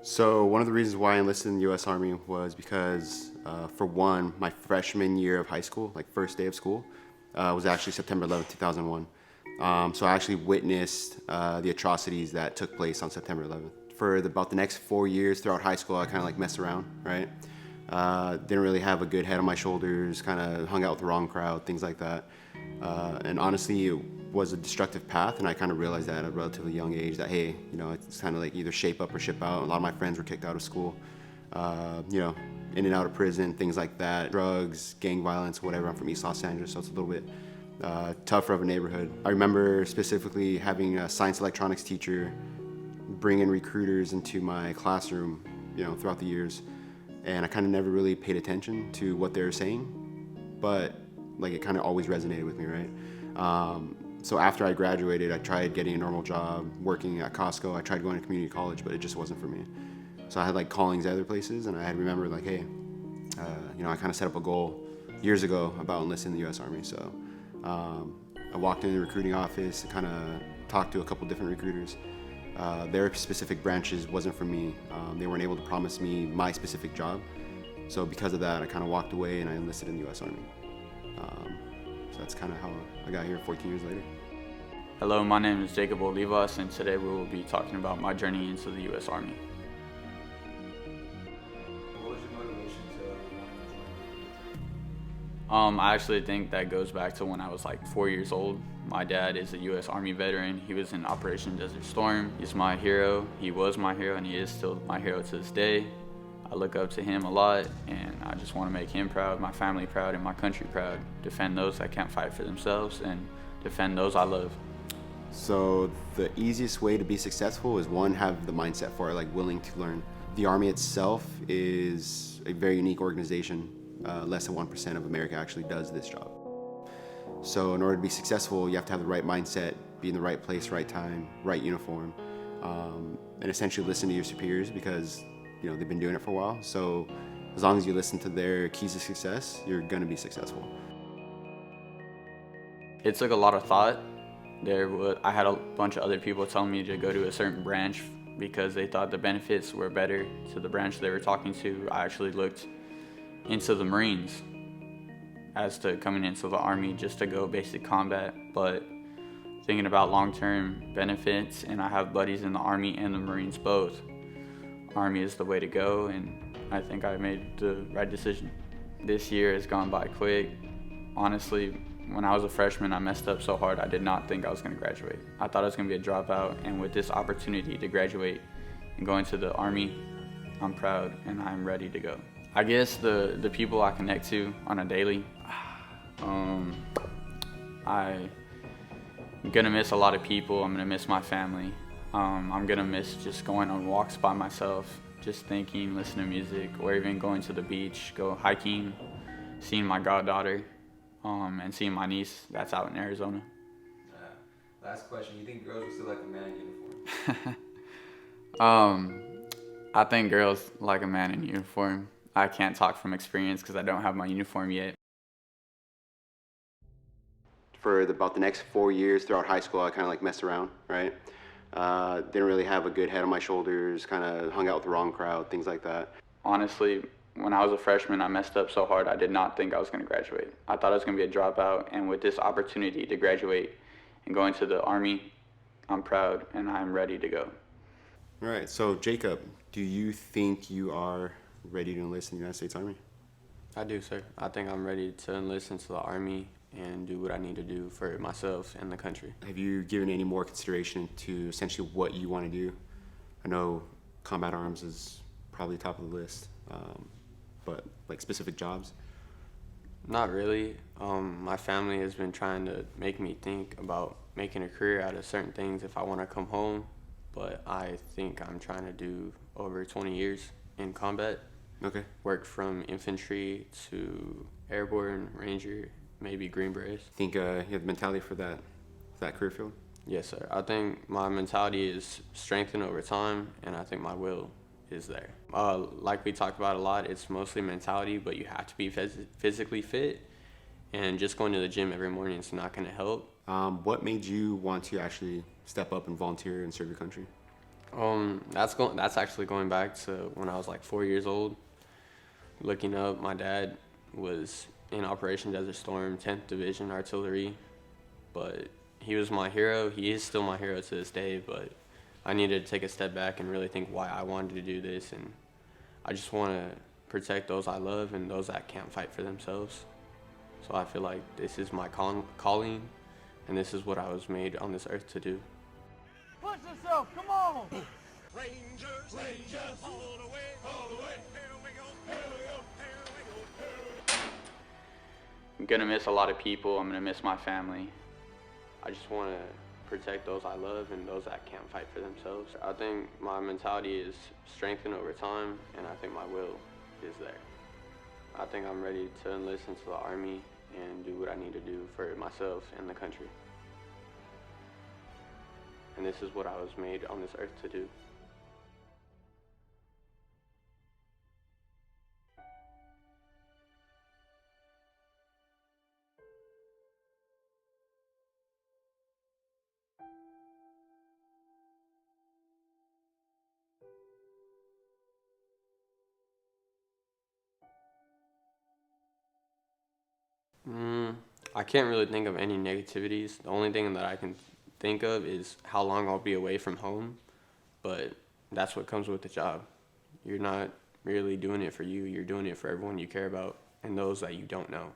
So one of the reasons why I enlisted in the U.S. Army was because, for one, my freshman year of high school, like first day of school, was actually September 11th, 2001. So I actually witnessed the atrocities that took place on September 11th. For about the next 4 years throughout high school, I kind of like messed around, right? Didn't really have a good head on my shoulders, kind of hung out with the wrong crowd, things like that. And honestly, it was a destructive path, and I kind of realized that at a relatively young age that, hey, it's kind of like either shape up or ship out. A lot of my friends were kicked out of school, in and out of prison, things like that, drugs, gang violence, whatever. I'm from East Los Angeles, so it's a little bit tougher of a neighborhood. I remember specifically having a science electronics teacher bring in recruiters into my classroom, throughout the years, and I kind of never really paid attention to what they were saying, but like it kind of always resonated with me, right? So after I graduated, I tried getting a normal job, working at Costco. I tried going to community college, but it just wasn't for me. So I had like callings at other places, and I had remembered like, hey, I kind of set up a goal years ago about enlisting in the U.S. Army. So I walked in the recruiting office and kind of talked to a couple different recruiters. Their specific branches wasn't for me. They weren't able to promise me my specific job. So because of that, I kind of walked away and I enlisted in the U.S. Army. So that's kind of how I got here 14 years later. Hello, my name is Jacob Olivas, and today we will be talking about my journey into the U.S. Army. What was your motivation to want to join? I actually think that goes back to when I was like 4 years old. My dad is a U.S. Army veteran. He was in Operation Desert Storm. He's my hero. He was my hero, and he is still my hero to this day. I look up to him a lot, and I just want to make him proud, my family proud, and my country proud. Defend those that can't fight for themselves, and defend those I love. So the easiest way to be successful is, one, have the mindset for it, like willing to learn. The Army itself is a very unique organization. Less than 1% of America actually does this job. So in order to be successful, you have to have the right mindset, be in the right place, right time, right uniform, and essentially listen to your superiors because they've been doing it for a while. So as long as you listen to their keys to success, you're gonna be successful. It took a lot of thought. I had a bunch of other people telling me to go to a certain branch because they thought the benefits were better to the branch they were talking to. I actually looked into the Marines as to coming into the Army just to go basic combat, but thinking about long-term benefits, and I have buddies in the Army and the Marines both. Army is the way to go, and I think I made the right decision. This year has gone by quick. Honestly, when I was a freshman, I messed up so hard I did not think I was going to graduate. I thought I was going to be a dropout, and with this opportunity to graduate and go into the Army, I'm proud and I'm ready to go. I guess the people I connect to on a daily, I'm gonna miss a lot of people. I'm gonna miss my family. I'm gonna miss just going on walks by myself, just thinking, listening to music, or even going to the beach, go hiking, seeing my goddaughter, and seeing my niece that's out in Arizona. Last question. You think girls will still like a man in uniform? I think girls like a man in uniform. I can't talk from experience because I don't have my uniform yet. For about the next 4 years throughout high school, I kind of like messed around, right? Didn't really have a good head on my shoulders, kind of hung out with the wrong crowd, things like that. Honestly, when I was a freshman, I messed up so hard I did not think I was going to graduate. I thought I was going to be a dropout, and with this opportunity to graduate and go into the Army, I'm proud and I'm ready to go. All right, so Jacob, do you think you are ready to enlist in the United States Army? I do, sir. I think I'm ready to enlist into the Army and do what I need to do for myself and the country. Have you given any more consideration to essentially what you want to do? I know combat arms is probably top of the list, but like specific jobs? Not really. My family has been trying to make me think about making a career out of certain things if I want to come home, but I think I'm trying to do over 20 years in combat. Okay. Work from infantry to airborne, ranger, maybe Green Berets. Think you have the mentality for that career field? Yes, sir. I think my mentality is strengthened over time, and I think my will is there. Like we talked about a lot, it's mostly mentality, but you have to be physically fit, and just going to the gym every morning is not going to help. What made you want to actually step up and volunteer and serve your country? That's actually going back to when I was like 4 years old. Looking up, my dad was in Operation Desert Storm, 10th Division Artillery, but he was my hero. He is still my hero to this day, but I needed to take a step back and really think why I wanted to do this, and I just want to protect those I love and those that can't fight for themselves. So I feel like this is my calling, and this is what I was made on this earth to do. Push yourself, come on! Rangers, Rangers, all the way, here we go, here we go, here we go. I'm gonna miss a lot of people. I'm gonna miss my family. I just want to protect those I love and those that can't fight for themselves. I think my mentality is strengthened over time, and I think my will is there. I think I'm ready to enlist into the Army and do what I need to do for myself and the country. And this is what I was made on this earth to do. I can't really think of any negativities. The only thing that I can think of is how long I'll be away from home, but that's what comes with the job. You're not really doing it for you, you're doing it for everyone you care about and those that you don't know.